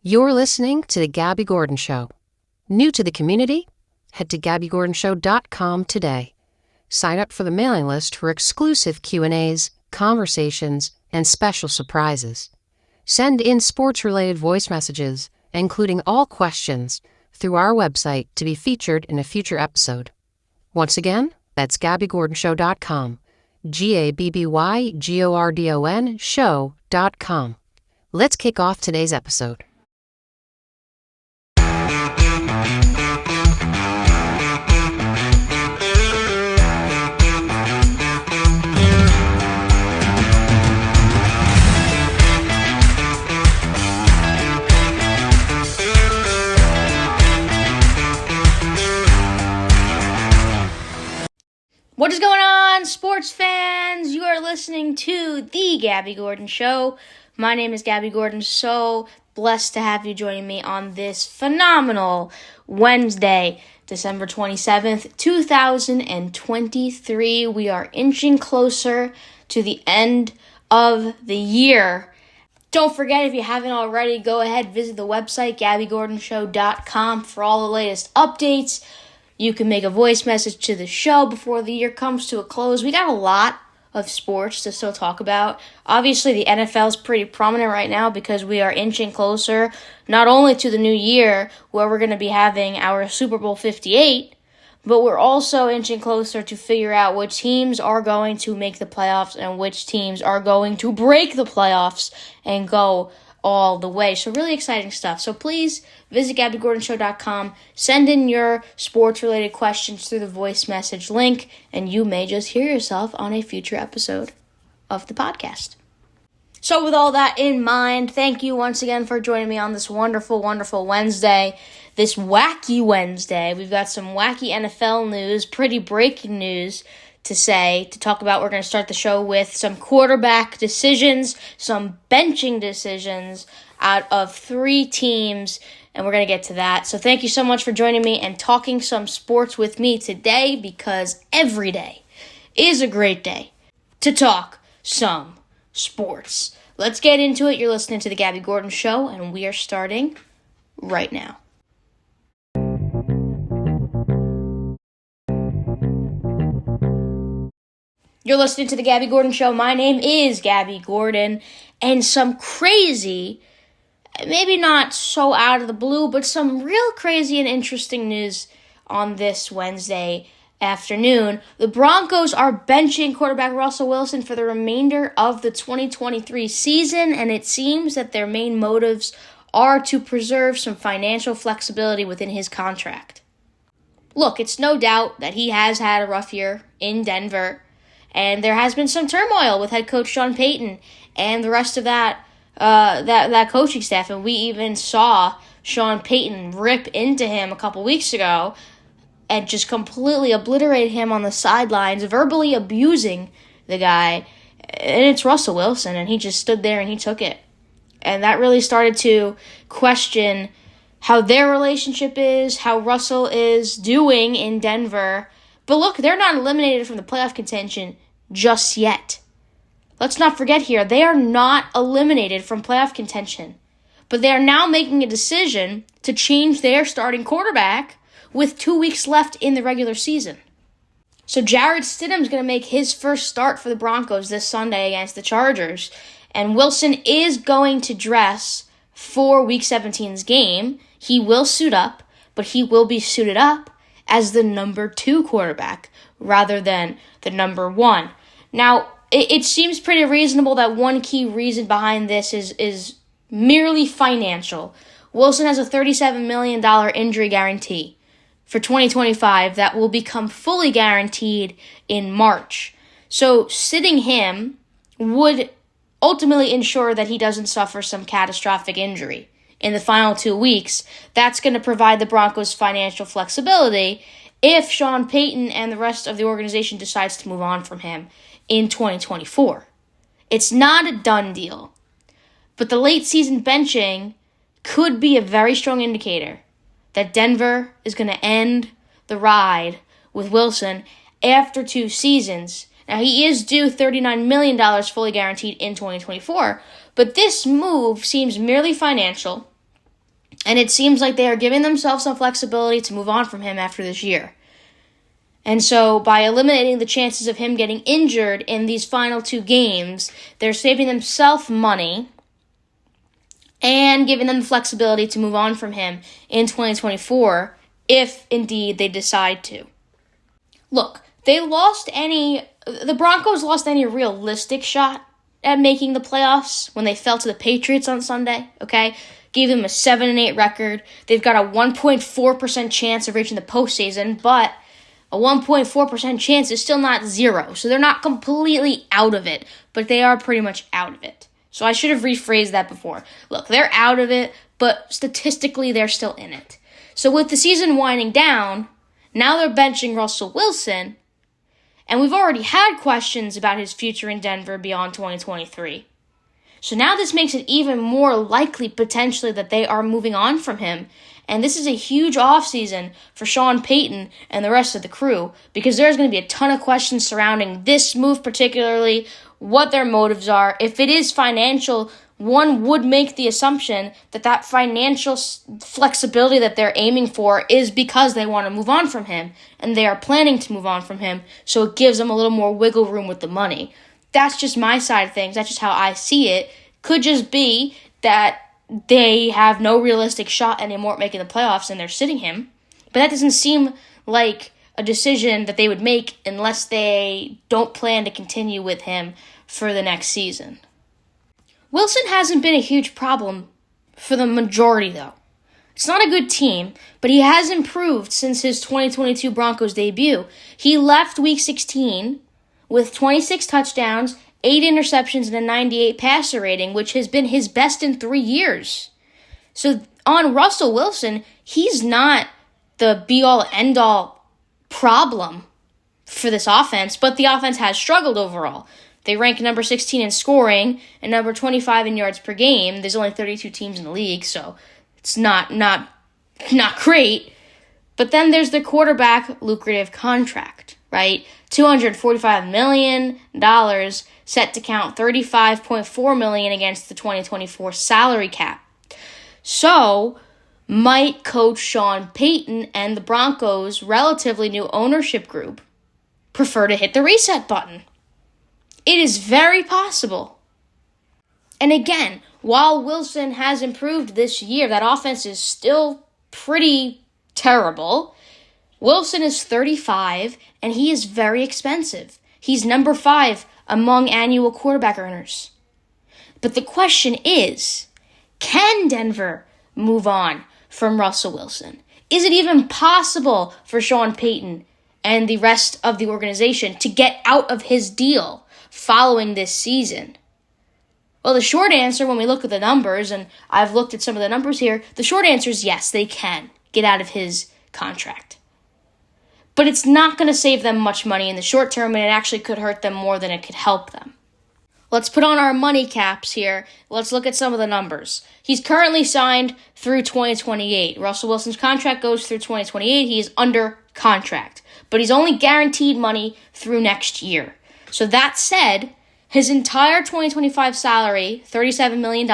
You're listening to The Gabby Gordon Show. New to the community? Head to GabbyGordonShow.com today. Sign up for the mailing list for exclusive Q&As, conversations, and special surprises. Send in sports-related voice messages, including all questions, through our website to be featured in a future episode. Once again, that's GabbyGordonShow.com. GabbyGordon show.com. Let's kick off today's episode. What is going on, sports fans? You are listening to The Gabby Gordon Show. My name is Gabby Gordon. So blessed to have you joining me on this phenomenal Wednesday, December 27th, 2023. We are inching closer to the end of the year. Don't forget, if you haven't already, go ahead, visit the website, GabbyGordonShow.com, for all the latest updates. You can make a voice message to the show before the year comes to a close. We got a lot of sports to still talk about. Obviously, the NFL is pretty prominent right now because we are inching closer not only to the new year where we're going to be having our Super Bowl 58, but we're also inching closer to figure out which teams are going to make the playoffs and which teams are going to break the playoffs and go all the way. So really exciting stuff. So please visit GabbyGordonShow.com. Send in your sports-related questions through the voice message link, and you may just hear yourself on a future episode of the podcast. So with all that in mind, thank you once again for joining me on this wonderful, wonderful Wednesday. This wacky Wednesday. We've got some wacky NFL news, pretty breaking news to talk about. We're going to start the show with some quarterback decisions, some benching decisions out of 3 teams, and we're going to get to that. So thank you so much for joining me and talking some sports with me today, because every day is a great day to talk some sports. Let's get into it. You're listening to The Gabby Gordon Show, and we are starting right now. You're listening to The Gabby Gordon Show. My name is Gabby Gordon, and some crazy, maybe not so out of the blue, but some real crazy and interesting news on this Wednesday afternoon. The Broncos are benching quarterback Russell Wilson for the remainder of the 2023 season, and it seems that their main motives are to preserve some financial flexibility within his contract. Look, it's no doubt that he has had a rough year in Denver, and there has been some turmoil with head coach Sean Payton and the rest of that coaching staff. And we even saw Sean Payton rip into him a couple weeks ago and just completely obliterate him on the sidelines, verbally abusing the guy. And it's Russell Wilson, and he just stood there and he took it. And that really started to question how their relationship is, how Russell is doing in Denver. But look, they're not eliminated from the playoff contention just yet. Let's not forget here, they are not eliminated from playoff contention. But they are now making a decision to change their starting quarterback with 2 weeks left in the regular season. So Jarrett Stidham's going to make his first start for the Broncos this Sunday against the Chargers. And Wilson is going to dress for Week 17's game. He will suit up, but he will be suited up as the number 2 quarterback rather than the number 1. Now, it seems pretty reasonable that one key reason behind this is merely financial. Wilson has a $37 million injury guarantee for 2025 that will become fully guaranteed in March. So sitting him would ultimately ensure that he doesn't suffer some catastrophic injury in the final 2 weeks. That's going to provide the Broncos financial flexibility if Sean Payton and the rest of the organization decides to move on from him in 2024. It's not a done deal, but the late season benching could be a very strong indicator that Denver is going to end the ride with Wilson after 2 seasons. Now, he is due $39 million fully guaranteed in 2024, but this move seems merely financial. And it seems like they are giving themselves some flexibility to move on from him after this year. And so by eliminating the chances of him getting injured in these final 2 games, they're saving themselves money and giving them the flexibility to move on from him in 2024 if indeed they decide to. Look, the Broncos lost any realistic shot at making the playoffs when they fell to the Patriots on Sunday, okay? Gave them a 7-8 record. They've got a 1.4% chance of reaching the postseason, but a 1.4% chance is still not 0, so they're not completely out of it, but they are pretty much out of it. So I should have rephrased that before. Look, they're out of it, but statistically they're still in it. So with the season winding down, now they're benching Russell Wilson, and we've already had questions about his future in Denver beyond 2023. So now this makes it even more likely potentially that they are moving on from him. And this is a huge offseason for Sean Payton and the rest of the crew because there's going to be a ton of questions surrounding this move particularly, what their motives are. If it is financial, one would make the assumption that that financial flexibility that they're aiming for is because they want to move on from him and they are planning to move on from him, so it gives them a little more wiggle room with the money. That's just my side of things. That's just how I see it. Could just be that they have no realistic shot anymore at making the playoffs and they're sitting him. But that doesn't seem like a decision that they would make unless they don't plan to continue with him for the next season. Wilson hasn't been a huge problem for the majority, though. It's not a good team, but he has improved since his 2022 Broncos debut. He left Week 16 with 26 touchdowns, 8 interceptions, and a 98 passer rating, which has been his best in 3 years. So on Russell Wilson, he's not the be-all, end-all problem for this offense, but the offense has struggled overall. They rank number 16 in scoring and number 25 in yards per game. There's only 32 teams in the league, so it's not great. But then there's the quarterback lucrative contract, right? $245 million set to count $35.4 million against the 2024 salary cap. So might Coach Sean Payton and the Broncos' relatively new ownership group prefer to hit the reset button? It is very possible. And again, while Wilson has improved this year, that offense is still pretty terrible. Wilson is 35, and he is very expensive. He's number 5 among annual quarterback earners. But the question is, can Denver move on from Russell Wilson? Is it even possible for Sean Payton and the rest of the organization to get out of his deal following this season? Well, the short answer, when we look at the numbers, and I've looked at some of the numbers here, the short answer is yes, they can get out of his contract. But it's not going to save them much money in the short term, and it actually could hurt them more than it could help them. Let's put on our money caps here. Let's look at some of the numbers. He's currently signed through 2028. Russell Wilson's contract goes through 2028. He is under contract, but he's only guaranteed money through next year. So that said, his entire 2025 salary, $37 million,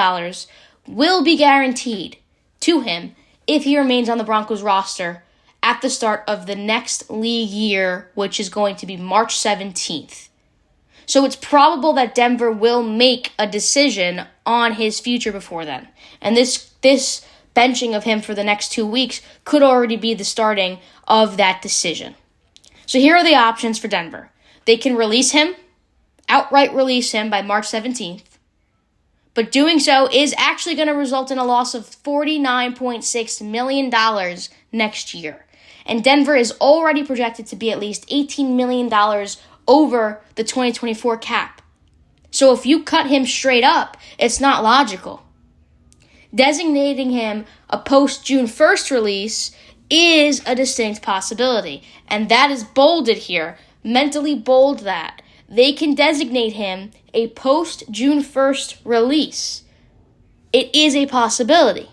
will be guaranteed to him if he remains on the Broncos roster at the start of the next league year, which is going to be March 17th. So it's probable that Denver will make a decision on his future before then. And this benching of him for the next 2 weeks could already be the starting of that decision. So here are the options for Denver. They can outright release him by March 17th. But doing so is actually going to result in a loss of $49.6 million next year. And Denver is already projected to be at least $18 million over the 2024 cap. So if you cut him straight up, it's not logical. Designating him a post-June 1st release is a distinct possibility. And that is bolded here. Mentally bold that. They can designate him a post-June 1st release. It is a possibility.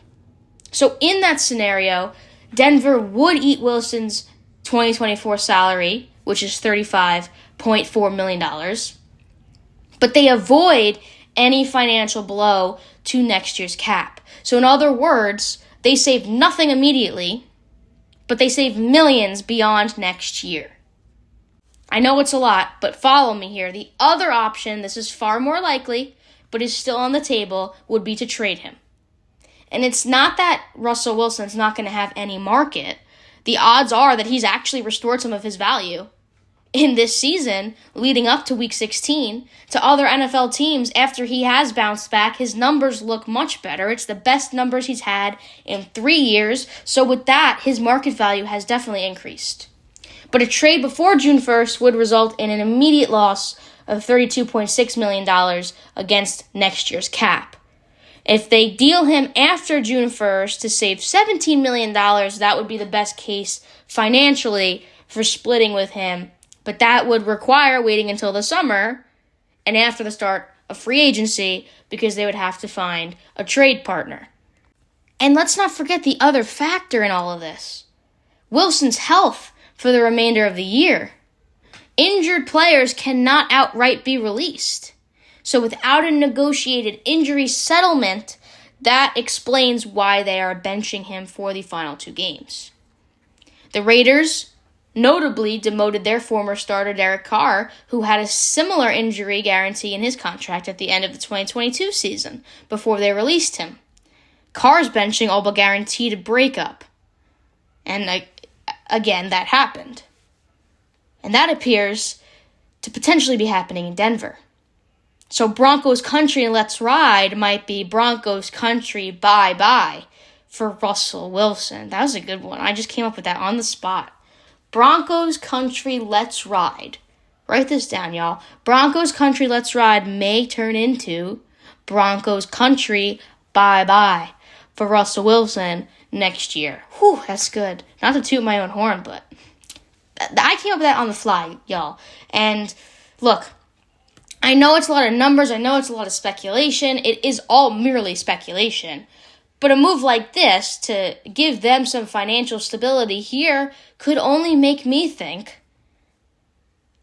So in that scenario, Denver would eat Wilson's 2024 salary, which is $35.4 million, but they avoid any financial blow to next year's cap. So in other words, They save nothing immediately, but they save millions beyond next year. I know it's a lot, but follow me here. The other option, this is far more likely, but is still on the table, would be to trade him. And it's not that Russell Wilson's not going to have any market. The odds are that he's actually restored some of his value in this season, leading up to Week 16, to other NFL teams. After he has bounced back, his numbers look much better. It's the best numbers he's had in 3 years. So with that, his market value has definitely increased. But a trade before June 1st would result in an immediate loss of $32.6 million against next year's cap. If they deal him after June 1st to save $17 million, that would be the best case financially for splitting with him. But that would require waiting until the summer and after the start of free agency because they would have to find a trade partner. And let's not forget the other factor in all of this. Wilson's health for the remainder of the year. Injured players cannot outright be released. So without a negotiated injury settlement, that explains why they are benching him for the final 2 games. The Raiders notably demoted their former starter Derek Carr, who had a similar injury guarantee in his contract at the end of the 2022 season before they released him. Carr's benching all but guaranteed a breakup. And again, that happened. And that appears to potentially be happening in Denver. So Broncos country and let's ride might be Broncos country bye-bye for Russell Wilson. That was a good one. I just came up with that on the spot. Broncos country let's ride. Write this down, y'all. Broncos country let's ride may turn into Broncos country bye-bye for Russell Wilson next year. Whew, that's good. Not to toot my own horn, but I came up with that on the fly, y'all. And look, I know it's a lot of numbers. I know it's a lot of speculation. It is all merely speculation. But a move like this to give them some financial stability here could only make me think,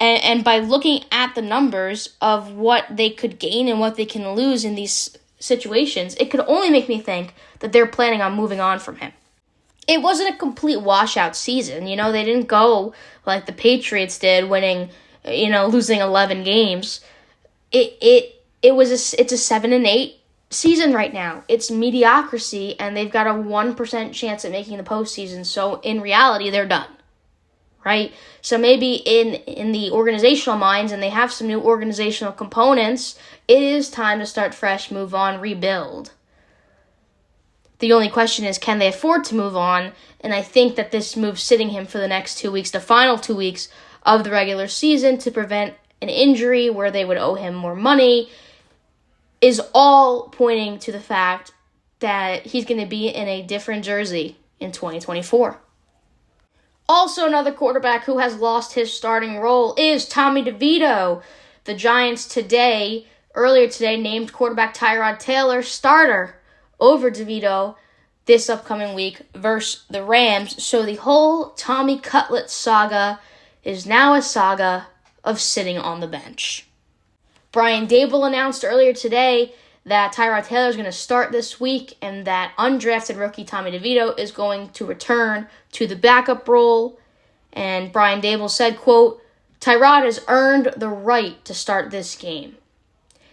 and by looking at the numbers of what they could gain and what they can lose in these situations, it could only make me think that they're planning on moving on from him. It wasn't a complete washout season. They didn't go like the Patriots did, winning, losing 11 games. It's a 7-8 season right now. It's mediocrity, and they've got a 1% chance at making the postseason. So in reality, they're done, right? So maybe in the organizational minds, and they have some new organizational components, it is time to start fresh, move on, rebuild. The only question is, can they afford to move on? And I think that this move sitting him for the next 2 weeks, the final 2 weeks of the regular season, to prevent an injury where they would owe him more money, is all pointing to the fact that he's going to be in a different jersey in 2024. Also, another quarterback who has lost his starting role is Tommy DeVito. The Giants earlier today, named quarterback Tyrod Taylor starter over DeVito this upcoming week versus the Rams. So the whole Tommy Cutlet saga is now a saga of sitting on the bench. Brian Daboll announced earlier today that Tyrod Taylor is going to start this week and that undrafted rookie Tommy DeVito is going to return to the backup role. And Brian Daboll said, quote, "Tyrod has earned the right to start this game."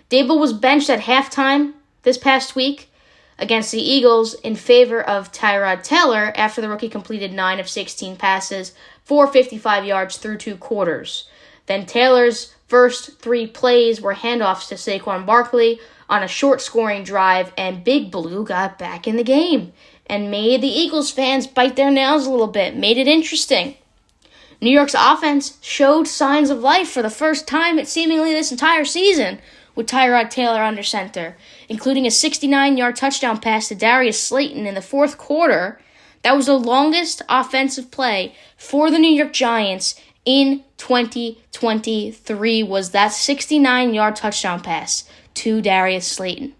Daboll was benched at halftime this past week against the Eagles in favor of Tyrod Taylor after the rookie completed 9 of 16 passes for 55 yards through 2 quarters. Then Taylor's first 3 plays were handoffs to Saquon Barkley on a short scoring drive, and Big Blue got back in the game and made the Eagles fans bite their nails a little bit, made it interesting. New York's offense showed signs of life for the first time at seemingly this entire season with Tyrod Taylor under center, including a 69-yard touchdown pass to Darius Slayton in the fourth quarter. That was the longest offensive play for the New York Giants in 2023, was that 69-yard touchdown pass to Darius Slayton.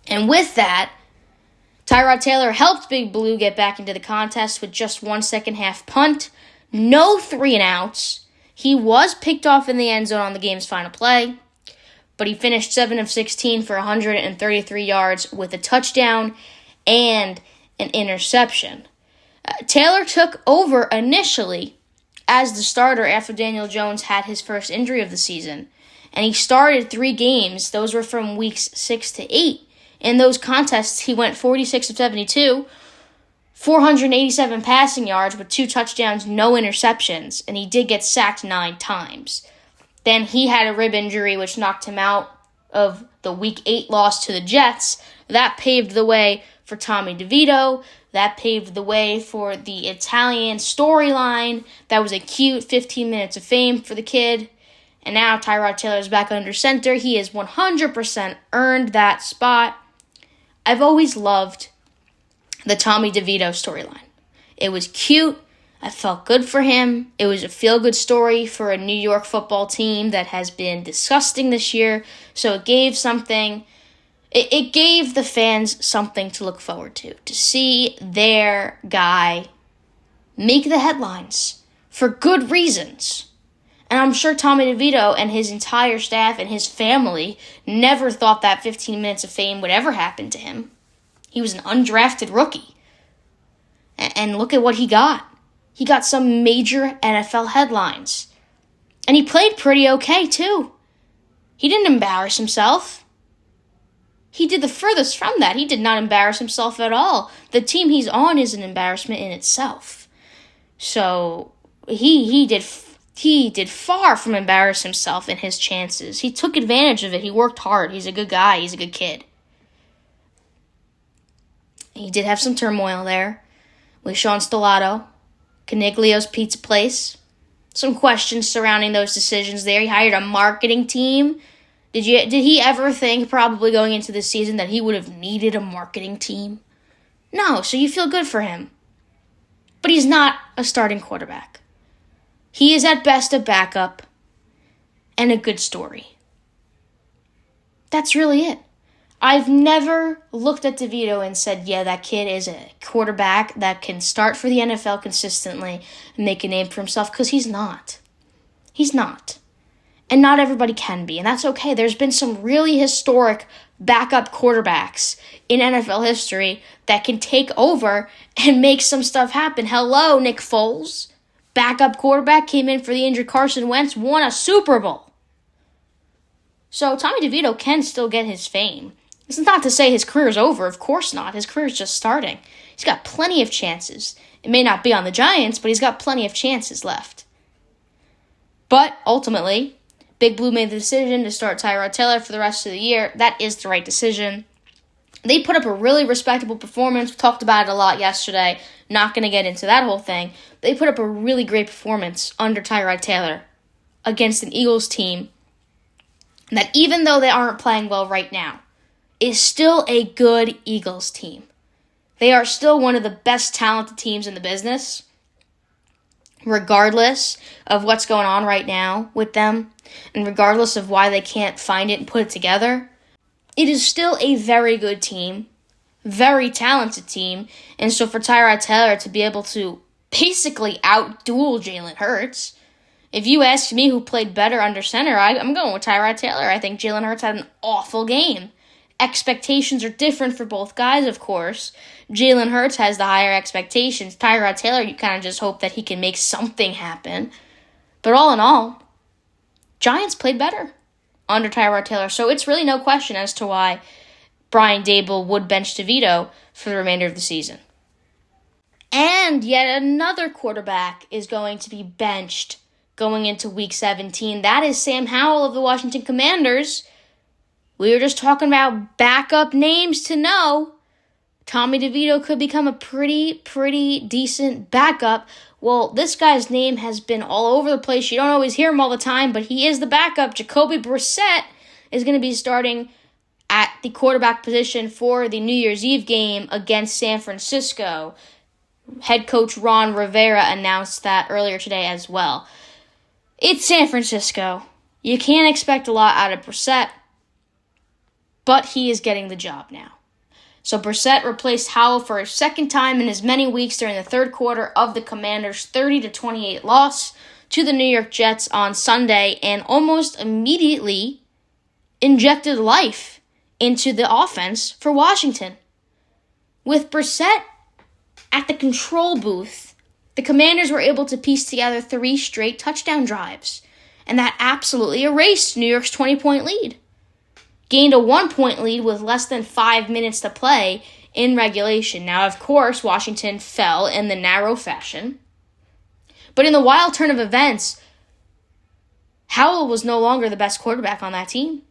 And with that, Tyrod Taylor helped Big Blue get back into the contest with just 1 second-half punt, no 3-and-outs. He was picked off in the end zone on the game's final play, but he finished 7 of 16 for 133 yards with a touchdown and an interception. Taylor took over initially as the starter after Daniel Jones had his first injury of the season. And he started 3 games. Those were from weeks 6 to 8. In those contests, he went 46 of 72, 487 passing yards with 2 touchdowns, no interceptions. And he did get sacked 9 times. Then he had a rib injury, which knocked him out of the Week 8 loss to the Jets. That paved the way for Tommy DeVito. That paved the way for the Italian storyline. That was a cute 15 minutes of fame for the kid. And now Tyrod Taylor is back under center. He has 100% earned that spot. I've always loved the Tommy DeVito storyline. It was cute. I felt good for him. It was a feel-good story for a New York football team that has been disgusting this year. So it gave something. It gave the fans something to look forward to see their guy make the headlines for good reasons. And I'm sure Tommy DeVito and his entire staff and his family never thought that 15 minutes of fame would ever happen to him. He was an undrafted rookie. And look at what he got. He got some major NFL headlines. And he played pretty okay, too. He didn't embarrass himself. He did the furthest from that. He did not embarrass himself at all. The team he's on is an embarrassment in itself. So he did far from embarrass himself in his chances. He took advantage of it. He worked hard. He's a good guy. He's a good kid. He did have some turmoil there with Sean Stellato, Caniglio's Pizza Place. Some questions surrounding those decisions there. He hired a marketing team. Did he ever think, probably going into this season, that he would have needed a marketing team? No, so you feel good for him. But he's not a starting quarterback. He is at best a backup and a good story. That's really it. I've never looked at DeVito and said, yeah, that kid is a quarterback that can start for the NFL consistently and make a name for himself, because he's not. He's not. And not everybody can be, and that's okay. There's been some really historic backup quarterbacks in NFL history that can take over and make some stuff happen. Hello, Nick Foles. Backup quarterback, came in for the injured Carson Wentz, won a Super Bowl. So Tommy DeVito can still get his fame. This is not to say his career is over. Of course not. His career is just starting. He's got plenty of chances. It may not be on the Giants, but he's got plenty of chances left. But ultimately, Big Blue made the decision to start Tyrod Taylor for the rest of the year. That is the right decision. They put up a really respectable performance. We talked about it a lot yesterday. Not going to get into that whole thing. They put up a really great performance under Tyrod Taylor against an Eagles team that, even though they aren't playing well right now, is still a good Eagles team. They are still one of the best talented teams in the business, regardless of what's going on right now with them, and regardless of why they can't find it and put it together. It is still a very good team, very talented team, and so for Tyrod Taylor to be able to basically out-duel Jalen Hurts, if you ask me who played better under center, I'm going with Tyrod Taylor. I think Jalen Hurts had an awful game. Expectations are different for both guys, of course. Jalen Hurts has the higher expectations. Tyrod Taylor, you kind of just hope that he can make something happen. But all in all, Giants played better under Tyrod Taylor. So it's really no question as to why Brian Daboll would bench DeVito for the remainder of the season. And yet another quarterback is going to be benched going into Week 17. That is Sam Howell of the Washington Commanders. We were just talking about backup names to know. Tommy DeVito could become a pretty decent backup. Well, this guy's name has been all over the place. You don't always hear him all the time, but he is the backup. Jacoby Brissett is going to be starting at the quarterback position for the New Year's Eve game against San Francisco. Head coach Ron Rivera announced that earlier today as well. It's San Francisco. You can't expect a lot out of Brissett, but he is getting the job now. So Brissett replaced Howell for a second time in as many weeks during the third quarter of the Commanders' 30-28 loss to the New York Jets on Sunday, and almost immediately injected life into the offense for Washington. With Brissett at the control booth, the Commanders were able to piece together 3 straight touchdown drives, and that absolutely erased New York's 20-point lead. Gained a 1-point lead with less than 5 minutes to play in regulation. Now, of course, Washington fell in the narrow fashion. But in the wild turn of events, Howell was no longer the best quarterback on that team.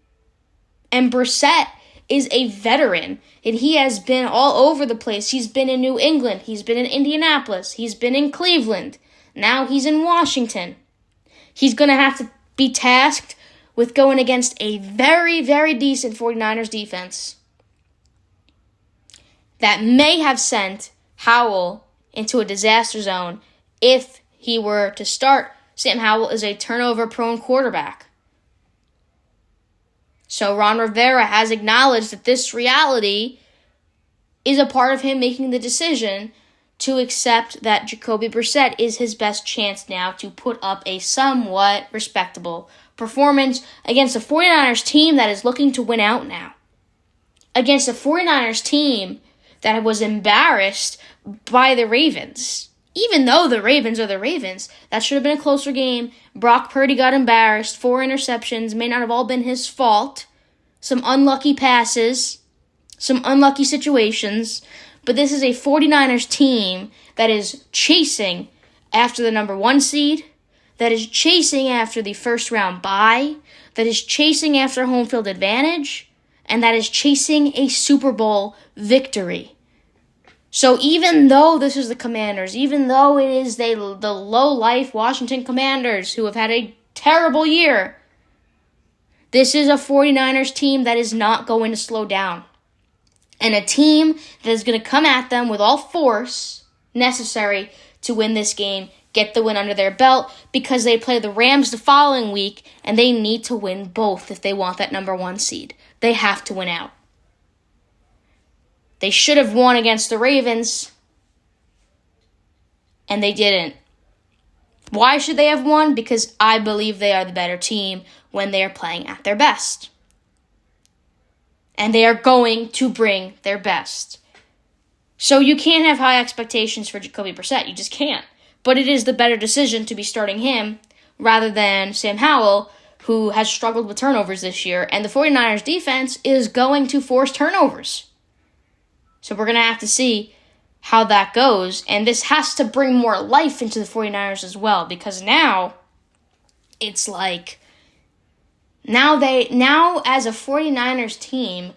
And Brissett is a veteran, and he has been all over the place. He's been in New England. He's been in Indianapolis. He's been in Cleveland. Now he's in Washington. He's going to have to be tasked with going against a very, very decent 49ers defense that may have sent Howell into a disaster zone if he were to start. Sam Howell is a turnover-prone quarterback. So Ron Rivera has acknowledged that this reality is a part of him making the decision to accept that Jacoby Brissett is his best chance now to put up a somewhat respectable performance against a 49ers team that is looking to win out now. Against a 49ers team that was embarrassed by the Ravens. Even though the Ravens are the Ravens, that should have been a closer game. Brock Purdy got embarrassed. 4 interceptions. May not have all been his fault. Some unlucky passes. Some unlucky situations. But this is a 49ers team that is chasing after the number 1 seed. That is chasing after the first round bye. That is chasing after home field advantage. And that is chasing a Super Bowl victory. So even though this is the Commanders, even though it is the low-life Washington Commanders who have had a terrible year, this is a 49ers team that is not going to slow down. And a team that is going to come at them with all force necessary to win this game, get the win under their belt, because they play the Rams the following week, and they need to win both if they want that number 1 seed. They have to win out. They should have won against the Ravens, and they didn't. Why should they have won? Because I believe they are the better team when they are playing at their best. And they are going to bring their best. So you can't have high expectations for Jacoby Brissett. You just can't. But it is the better decision to be starting him rather than Sam Howell, who has struggled with turnovers this year. And the 49ers defense is going to force turnovers. So we're going to have to see how that goes. And this has to bring more life into the 49ers as well. Because now, it's like, now as a 49ers team,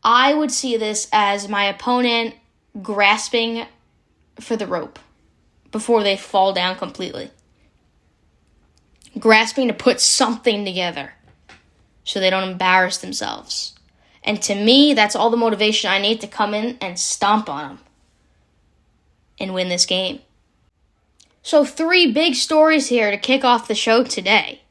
I would see this as my opponent grasping for the rope before they fall down completely. Grasping to put something together so they don't embarrass themselves. And to me, that's all the motivation I need to come in and stomp on them and win this game. So 3 big stories here to kick off the show today.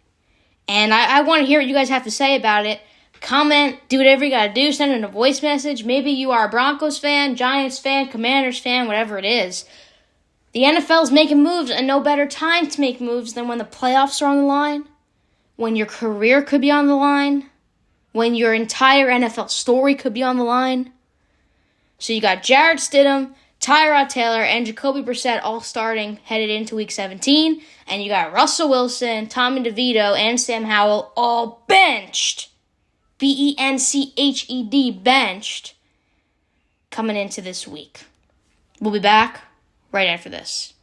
And I want to hear what you guys have to say about it. Comment, do whatever you got to do, send in a voice message. Maybe you are a Broncos fan, Giants fan, Commanders fan, whatever it is. The NFL is making moves, and no better time to make moves than when the playoffs are on the line, when your career could be on the line, when your entire NFL story could be on the line. So you got Jarrett Stidham, Tyrod Taylor, and Jacoby Brissett all starting headed into Week 17. And you got Russell Wilson, Tommy DeVito, and Sam Howell all benched. Benched. Benched. Coming into this week. We'll be back right after this.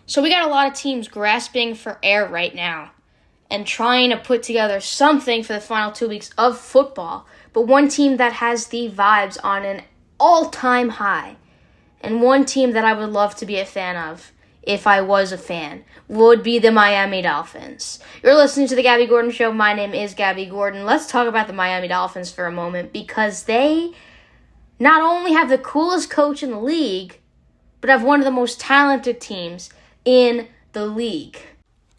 So we got a lot of teams grasping for air right now and trying to put together something for the final 2 weeks of football. But one team that has the vibes on an all-time high, and one team that I would love to be a fan of, if I was a fan, would be the Miami Dolphins. You're listening to The Gabby Gordon Show. My name is Gabby Gordon. Let's talk about the Miami Dolphins for a moment, because they not only have the coolest coach in the league, but have one of the most talented teams in the league.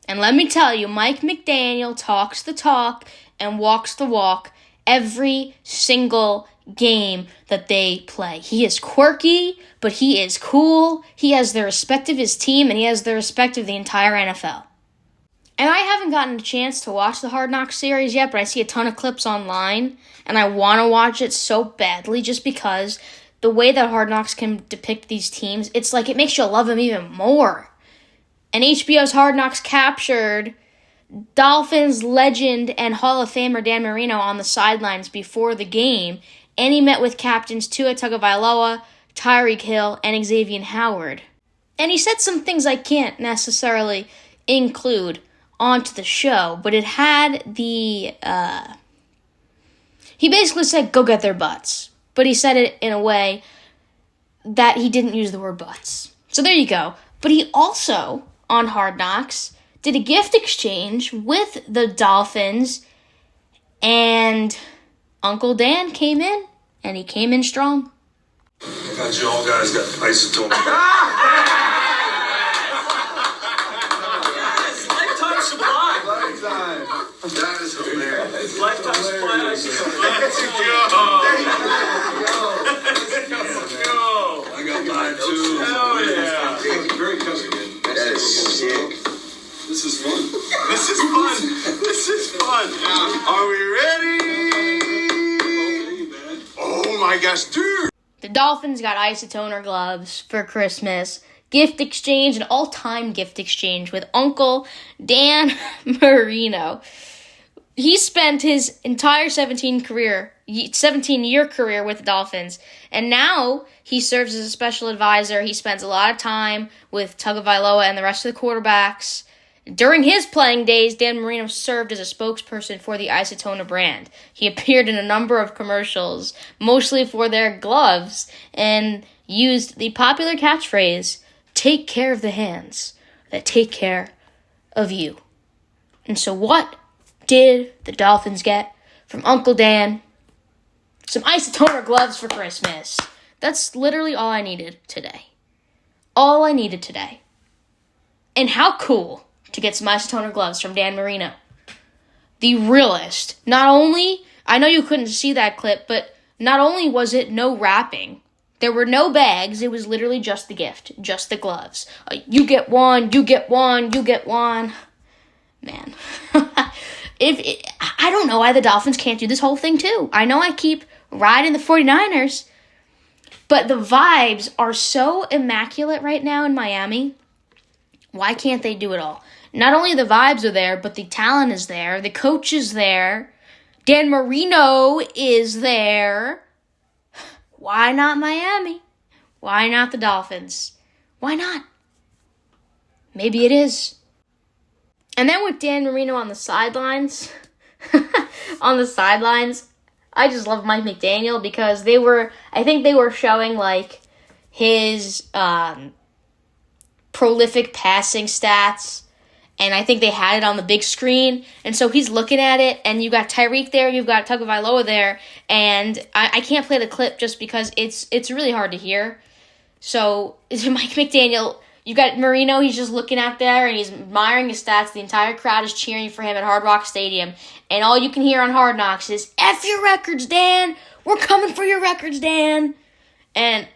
And let me tell you, Mike McDaniel talks the talk and walks the walk every single game that they play. He is quirky, but he is cool. He has the respect of his team, and he has the respect of the entire NFL. And I haven't gotten a chance to watch the Hard Knocks series yet, but I see a ton of clips online, and I want to watch it so badly just because the way that Hard Knocks can depict these teams, it's like it makes you love them even more. And HBO's Hard Knocks captured Dolphins legend and Hall of Famer Dan Marino on the sidelines before the game, and he met with captains Tua Tagovailoa, Tyreek Hill, and Xavier Howard. And he said some things I can't necessarily include onto the show, but it had the, he basically said, go get their butts. But he said it in a way that he didn't use the word butts. So there you go. But he also, on Hard Knocks, did a gift exchange with the Dolphins, and Uncle Dan came in, and he came in strong. I got you all guys got isotope. Lifetime supply. That is hilarious. Lifetime supply isotope. Let's go. I got mine too. Oh yeah. Very custom. That is sick. This is fun. This is fun. This is fun. Are we ready? Oh my gosh, dude. The Dolphins got isotoner gloves for Christmas. Gift exchange, an all-time gift exchange with Uncle Dan Marino. He spent his entire 17-year career with the Dolphins, and now he serves as a special advisor. He spends a lot of time with Tagovailoa and the rest of the quarterbacks. During his playing days, Dan Marino served as a spokesperson for the Isotona brand. He appeared in a number of commercials, mostly for their gloves, and used the popular catchphrase, "Take care of the hands that take care of you." And so what did the Dolphins get from Uncle Dan? Some Isotona gloves for Christmas. That's literally all I needed today. All I needed today. And how cool to get some Isotona gloves from Dan Marino. The realist. Not only, I know you couldn't see that clip, but not only was it no wrapping, there were no bags, it was literally just the gift, just the gloves. You get one, you get one, you get one. Man. I don't know why the Dolphins can't do this whole thing too. I know I keep riding the 49ers, but the vibes are so immaculate right now in Miami. Why can't they do it all? Not only the vibes are there, but the talent is there. The coach is there. Dan Marino is there. Why not Miami? Why not the Dolphins? Why not? Maybe it is. And then with Dan Marino on the sidelines, I just love Mike McDaniel because I think they were showing like his prolific passing stats, and I think they had it on the big screen, and so he's looking at it, and you got Tyreek there, you've got Tagovailoa there, and I can't play the clip just because it's really hard to hear. So Mike McDaniel, you got Marino, he's just looking out there, and he's admiring his stats. The entire crowd is cheering for him at Hard Rock Stadium, and all you can hear on Hard Knocks is, "F your records, Dan! We're coming for your records, Dan!" And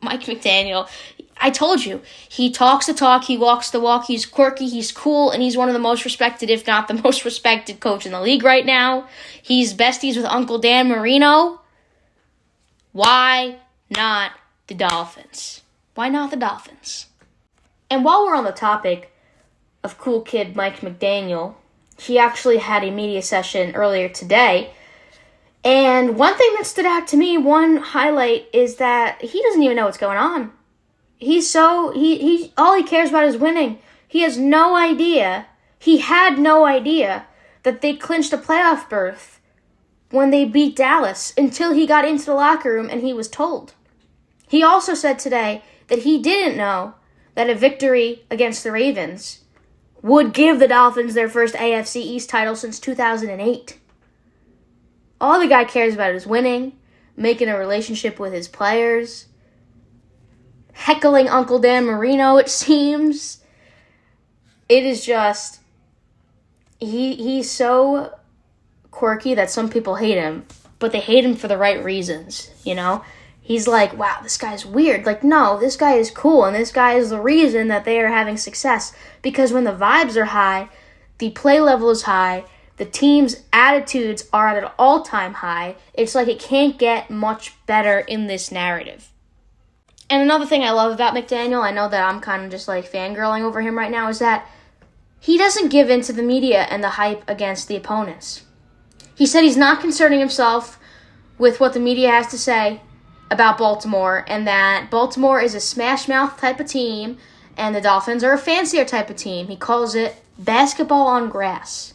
Mike McDaniel, I told you, he talks the talk, he walks the walk, he's quirky, he's cool, and he's one of the most respected, if not the most respected coach in the league right now. He's besties with Uncle Dan Marino. Why not the Dolphins? Why not the Dolphins? And while we're on the topic of cool kid Mike McDaniel, he actually had a media session earlier today. And one thing that stood out to me, one highlight, is that he doesn't even know what's going on. All he cares about is winning. He has no idea. He had no idea that they clinched a playoff berth when they beat Dallas until he got into the locker room and he was told. He also said today that he didn't know that a victory against the Ravens would give the Dolphins their first AFC East title since 2008. All the guy cares about is winning, making a relationship with his players, heckling Uncle Dan Marino, it seems. It is just, he's so quirky that some people hate him, but they hate him for the right reasons, you know? He's like, wow, this guy's weird. Like, no, this guy is cool, and this guy is the reason that they are having success. Because when the vibes are high, The play level is high. The team's attitudes are at an all-time high. It's like it can't get much better in this narrative. And another thing I love about McDaniel, I know that I'm kind of just like fangirling over him right now, is that he doesn't give in to the media and the hype against the opponents. He said he's not concerning himself with what the media has to say about Baltimore, and that Baltimore is a smash-mouth type of team, and the Dolphins are a fancier type of team. He calls it basketball on grass.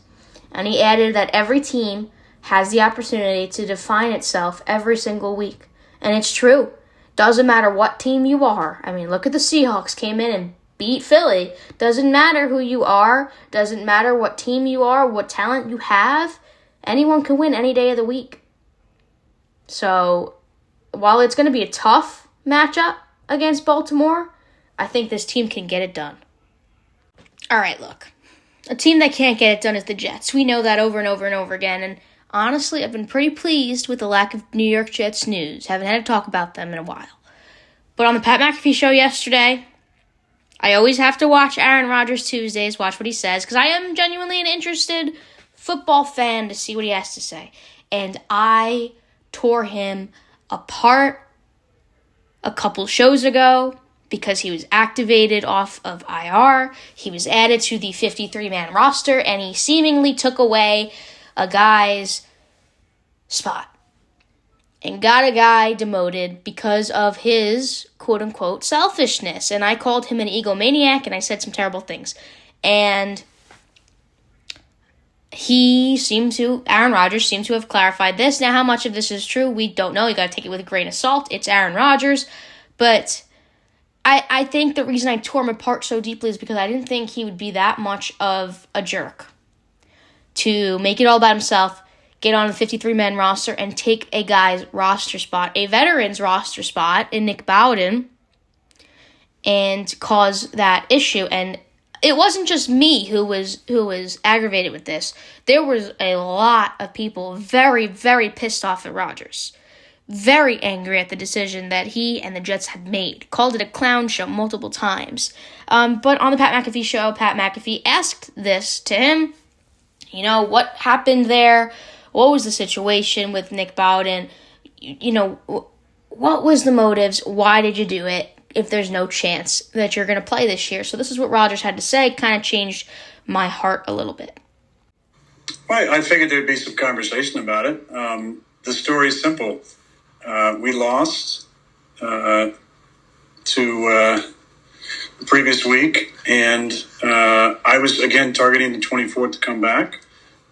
And he added that every team has the opportunity to define itself every single week. And it's true. Doesn't matter what team you are. I mean, look at the Seahawks came in and beat Philly. Doesn't matter who you are. Doesn't matter what team you are, what talent you have. Anyone can win any day of the week. So, while it's going to be a tough matchup against Baltimore, I think this team can get it done. All right, look. A team that can't get it done is the Jets. We know that over and over and over again. And honestly, I've been pretty pleased with the lack of New York Jets news. Haven't had to talk about them in a while. But on the Pat McAfee show yesterday, I always have to watch Aaron Rodgers Tuesdays, watch what he says, because I am genuinely an interested football fan to see what he has to say. And I tore him apart a couple shows ago because he was activated off of IR. He was added to the 53-man roster, and he seemingly took away a guy's spot and got a guy demoted because of his quote-unquote selfishness. And I called him an egomaniac, and I said some terrible things. And Aaron Rodgers seemed to have clarified this. Now, how much of this is true, we don't know. You got to take it with a grain of salt. It's Aaron Rodgers. But I think the reason I tore him apart so deeply is because I didn't think he would be that much of a jerk to make it all about himself, get on the 53-man roster, and take a guy's roster spot, a veteran's roster spot in Nick Bowden, and cause that issue. And it wasn't just me who was aggravated with this. There was a lot of people very, very pissed off at Rodgers. Very angry at the decision that he and the Jets had made. Called it a clown show multiple times. But on the Pat McAfee show, Pat McAfee asked this to him. You know, what happened there? What was the situation with Nick Bowden? You know, what was the motives? Why did you do it if there's no chance that you're going to play this year? So this is what Rodgers had to say. Kind of changed my heart a little bit. Well, I figured there'd be some conversation about it. The story is simple. We lost to the previous week, and I was, again, targeting the 24th to come back.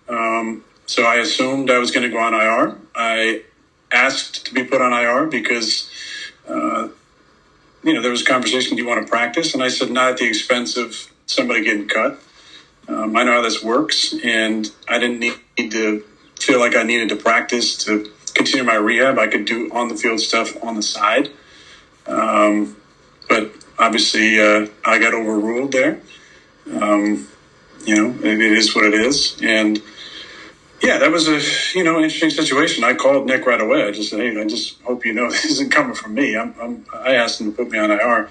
So I assumed I was going to go on IR. I asked to be put on IR because, there was a conversation, do you want to practice? And I said, not at the expense of somebody getting cut. I know how this works, and I didn't need to feel like I needed to practice to continue my rehab. I could do on-the-field stuff on the side. But obviously, I got overruled there. It is what it is. And, yeah, that was an interesting situation. I called Nick right away. I just said, hey, I just hope you know this isn't coming from me. I asked him to put me on IR.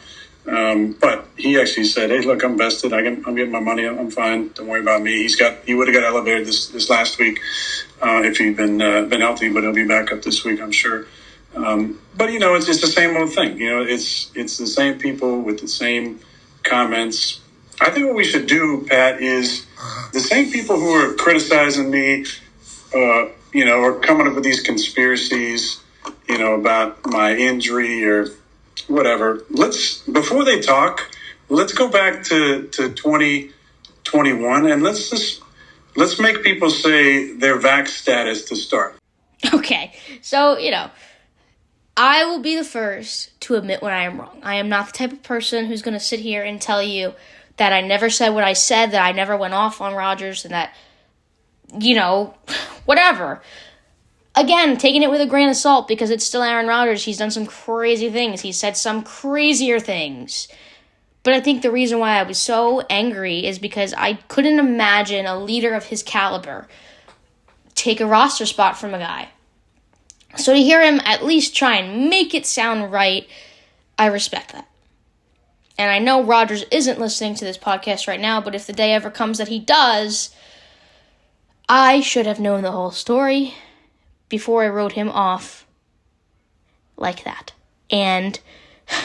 But he actually said, hey, look, I'm vested. I'm getting my money. I'm fine. Don't worry about me. He would have got elevated this last week if he'd been healthy, but he'll be back up this week, I'm sure. But, it's the same old thing. It's the same people with the same comments. I think what we should do, Pat, is the same people who are criticizing me, or coming up with these conspiracies, about my injury or whatever. Before they talk, let's go back to 2021 and let's make people say their vax status to start. Okay, so, I will be the first to admit when I am wrong. I am not the type of person who's going to sit here and tell you that I never said what I said, that I never went off on Rodgers, and that, whatever. Again, taking it with a grain of salt because it's still Aaron Rodgers. He's done some crazy things. He said some crazier things. But I think the reason why I was so angry is because I couldn't imagine a leader of his caliber take a roster spot from a guy. So to hear him at least try and make it sound right, I respect that. And I know Rodgers isn't listening to this podcast right now, but if the day ever comes that he does, I should have known the whole story before I wrote him off like that. And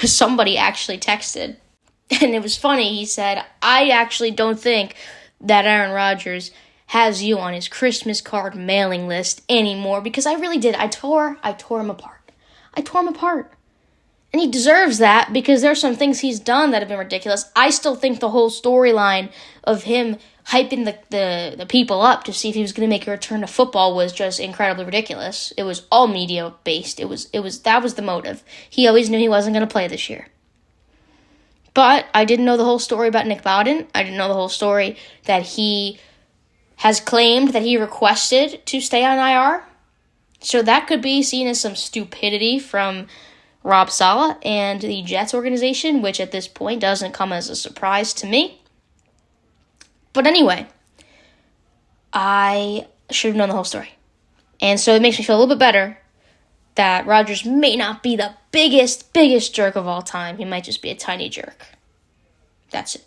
somebody actually texted, and it was funny. He said, I actually don't think that Aaron Rodgers has you on his Christmas card mailing list anymore, because I really did. I tore him apart. And he deserves that, because there's some things he's done that have been ridiculous. I still think the whole storyline of him hyping the people up to see if he was going to make a return to football was just incredibly ridiculous. It was all media based. That was the motive. He always knew he wasn't going to play this year. But I didn't know the whole story about Nick Bowden. I didn't know the whole story that he has claimed that he requested to stay on IR. So that could be seen as some stupidity from Rob Saleh and the Jets organization, which at this point doesn't come as a surprise to me. But anyway, I should have known the whole story. And so it makes me feel a little bit better that Rodgers may not be the biggest jerk of all time. He might just be a tiny jerk. That's it.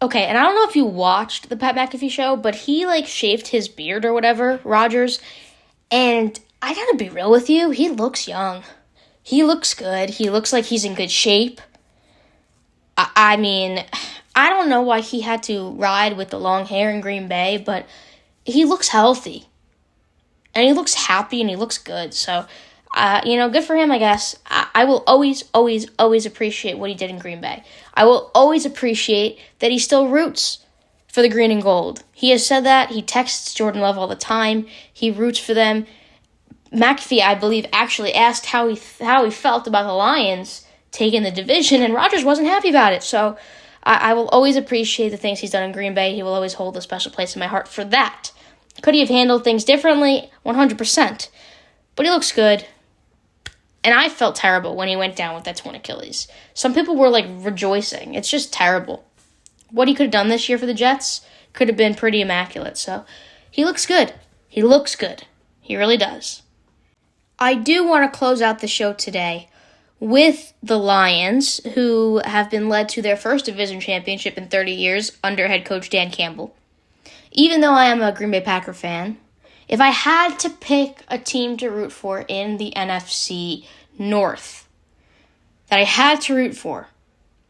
Okay, and I don't know if you watched the Pat McAfee show, but he, shaved his beard or whatever, Rodgers. And I gotta be real with you, he looks young. He looks good. He looks like he's in good shape. I mean, I don't know why he had to ride with the long hair in Green Bay, but he looks healthy. And he looks happy and he looks good. So, good for him, I guess. I will always appreciate what he did in Green Bay. I will always appreciate that he still roots for the green and gold. He has said that. He texts Jordan Love all the time. He roots for them. McAfee, I believe, actually asked how he felt about the Lions taking the division, and Rodgers wasn't happy about it. So I will always appreciate the things he's done in Green Bay. He will always hold a special place in my heart for that. Could he have handled things differently? 100%. But he looks good. And I felt terrible when he went down with that torn Achilles. Some people were, rejoicing. It's just terrible. What he could have done this year for the Jets could have been pretty immaculate. So he looks good. He looks good. He really does. I do want to close out the show today with the Lions, who have been led to their first division championship in 30 years under head coach Dan Campbell. Even though I am a Green Bay Packer fan, if I had to pick a team to root for in the NFC North that I had to root for,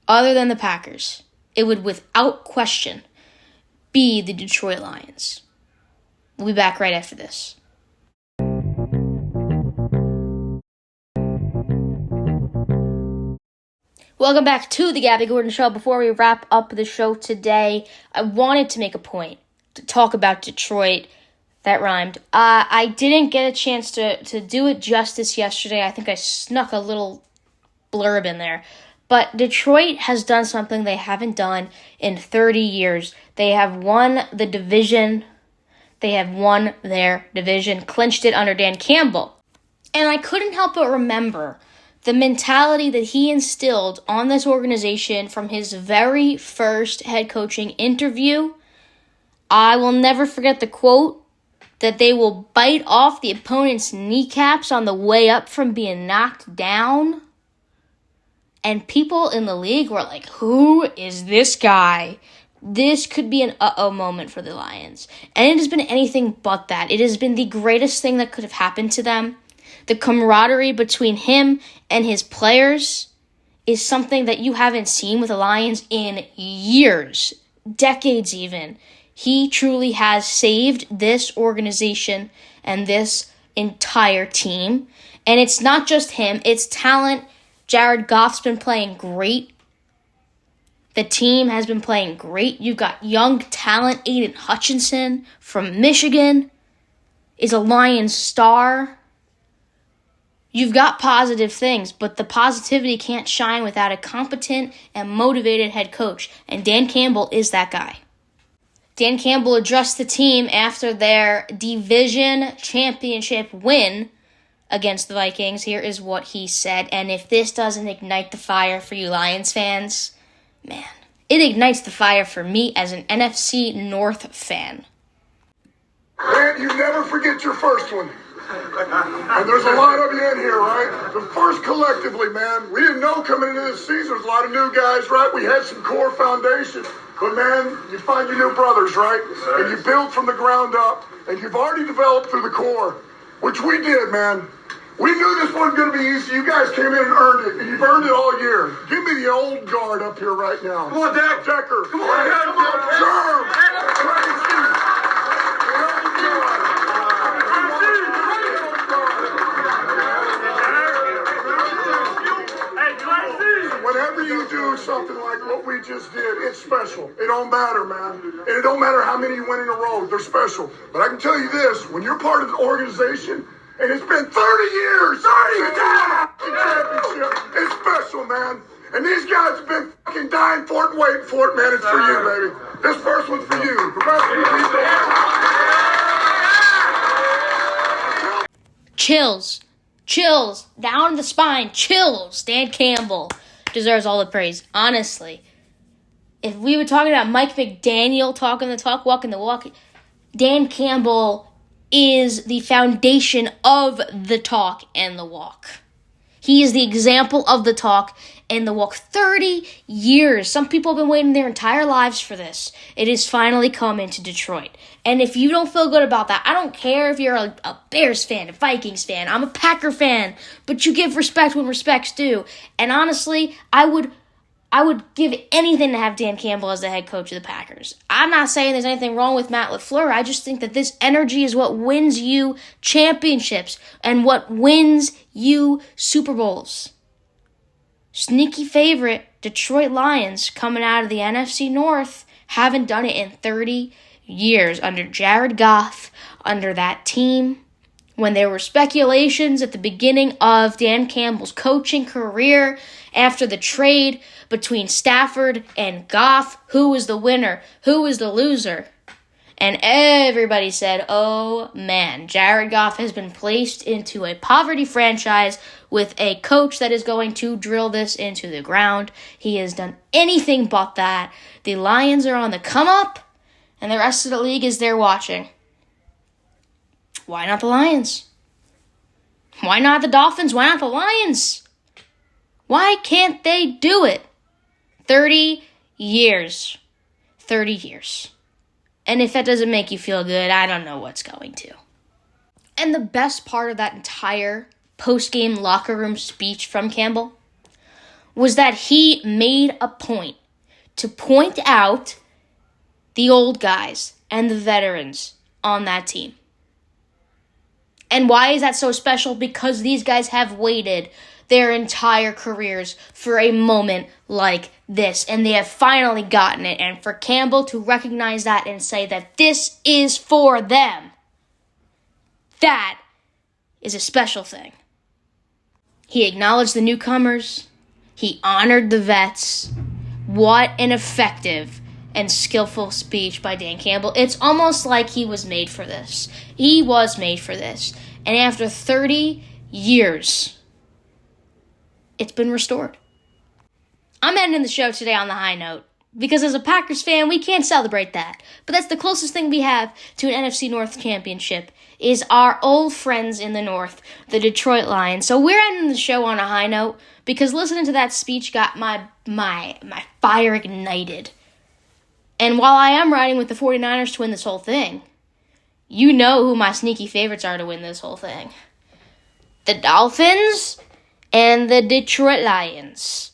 other than the Packers, it would without question be the Detroit Lions. We'll be back right after this. Welcome back to the Gabby Gordon Show. Before we wrap up the show today, I wanted to make a point to talk about Detroit. That rhymed. I didn't get a chance to do it justice yesterday. I think I snuck a little blurb in there. But Detroit has done something they haven't done in 30 years. They have won the division. They have won their division, clinched it under Dan Campbell. And I couldn't help but remember the mentality that he instilled on this organization from his very first head coaching interview. I will never forget the quote that they will bite off the opponent's kneecaps on the way up from being knocked down. And people in the league were like, who is this guy? This could be an uh-oh moment for the Lions. And it has been anything but that. It has been the greatest thing that could have happened to them. The camaraderie between him and his players is something that you haven't seen with the Lions in years, decades even. He truly has saved this organization and this entire team. And it's not just him, it's talent. Jared Goff's been playing great. The team has been playing great. You've got young talent. Aiden Hutchinson from Michigan is a Lions star. You've got positive things, but the positivity can't shine without a competent and motivated head coach. And Dan Campbell is that guy. Dan Campbell addressed the team after their division championship win against the Vikings. Here is what he said. And if this doesn't ignite the fire for you Lions fans, man, it ignites the fire for me as an NFC North fan. Man, you never forget your first one. And there's a lot of you in here, right? The first collectively, man, we didn't know coming into this season, there's a lot of new guys, right? We had some core foundation. But, man, you find your new brothers, right? And you build from the ground up. And you've already developed through the core, which we did, man. We knew this wasn't going to be easy. You guys came in and earned it, and you've earned it all year. Give me the old guard up here right now. Come on, Dak. Decker. Come on, Dak. Come on, Germ. Tracy. Whenever you do something like what we just did, it's special. It don't matter, man. And it don't matter how many you win in a row. They're special. But I can tell you this, when you're part of the organization, and it's been 30 years, 30 championship, it's special, man. And these guys have been fucking dying for it and waiting for it, man. It's for you, baby. This first one's for you. The rest of you people. Chills, down the spine, chills. Dan Campbell deserves all the praise, honestly. If we were talking about Mike McDaniel talking the talk, walking the walk, Dan Campbell is the foundation of the talk and the walk. He is the example of the talk and the walk. 30 years. Some people have been waiting their entire lives for this. It has finally come into Detroit. And if you don't feel good about that, I don't care if you're a Bears fan, a Vikings fan, I'm a Packer fan, but you give respect when respect's due. And honestly, I would give anything to have Dan Campbell as the head coach of the Packers. I'm not saying there's anything wrong with Matt LaFleur. I just think that this energy is what wins you championships and what wins you Super Bowls. Sneaky favorite, Detroit Lions, coming out of the NFC North, haven't done it in 30 years under Jared Goff, under that team. When there were speculations at the beginning of Dan Campbell's coaching career after the trade between Stafford and Goff, who was the winner, who was the loser? And everybody said, oh man, Jared Goff has been placed into a poverty franchise with a coach that is going to drill this into the ground. He has done anything but that. The Lions are on the come up, and the rest of the league is there watching. Why not the Lions? Why not the Dolphins? Why not the Lions? Why can't they do it? 30 years. 30 years. And if that doesn't make you feel good, I don't know what's going to. And the best part of that entire post-game locker room speech from Campbell was that he made a point to point out the old guys and the veterans on that team. And why is that so special? Because these guys have waited their entire careers for a moment like this, and they have finally gotten it. And for Campbell to recognize that and say that this is for them, that is a special thing. He acknowledged the newcomers. He honored the vets. What an effective and skillful speech by Dan Campbell. It's almost like he was made for this. He was made for this. And after 30 years, it's been restored. I'm ending the show today on the high note, because as a Packers fan, we can't celebrate that. But that's the closest thing we have to an NFC North championship, is our old friends in the North, the Detroit Lions. So we're ending the show on a high note, because listening to that speech got my fire ignited. And while I am riding with the 49ers to win this whole thing, you know who my sneaky favorites are to win this whole thing. The Dolphins and the Detroit Lions.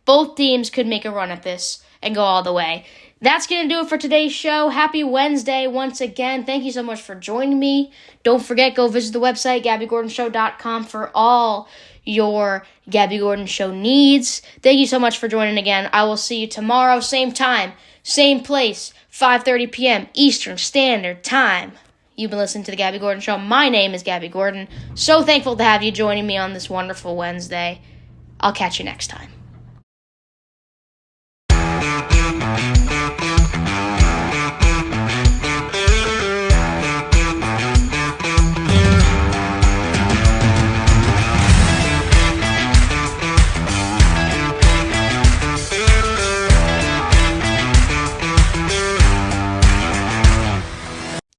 Both teams could make a run at this and go all the way. That's going to do it for today's show. Happy Wednesday once again. Thank you so much for joining me. Don't forget, go visit the website, GabbyGordonShow.com, for all your Gabby Gordon Show needs. Thank you so much for joining again. I will see you tomorrow, same time, same place, 5:30 p.m. Eastern Standard Time. You've been listening to The Gabby Gordon Show. My name is Gabby Gordon. So thankful to have you joining me on this wonderful Wednesday. I'll catch you next time.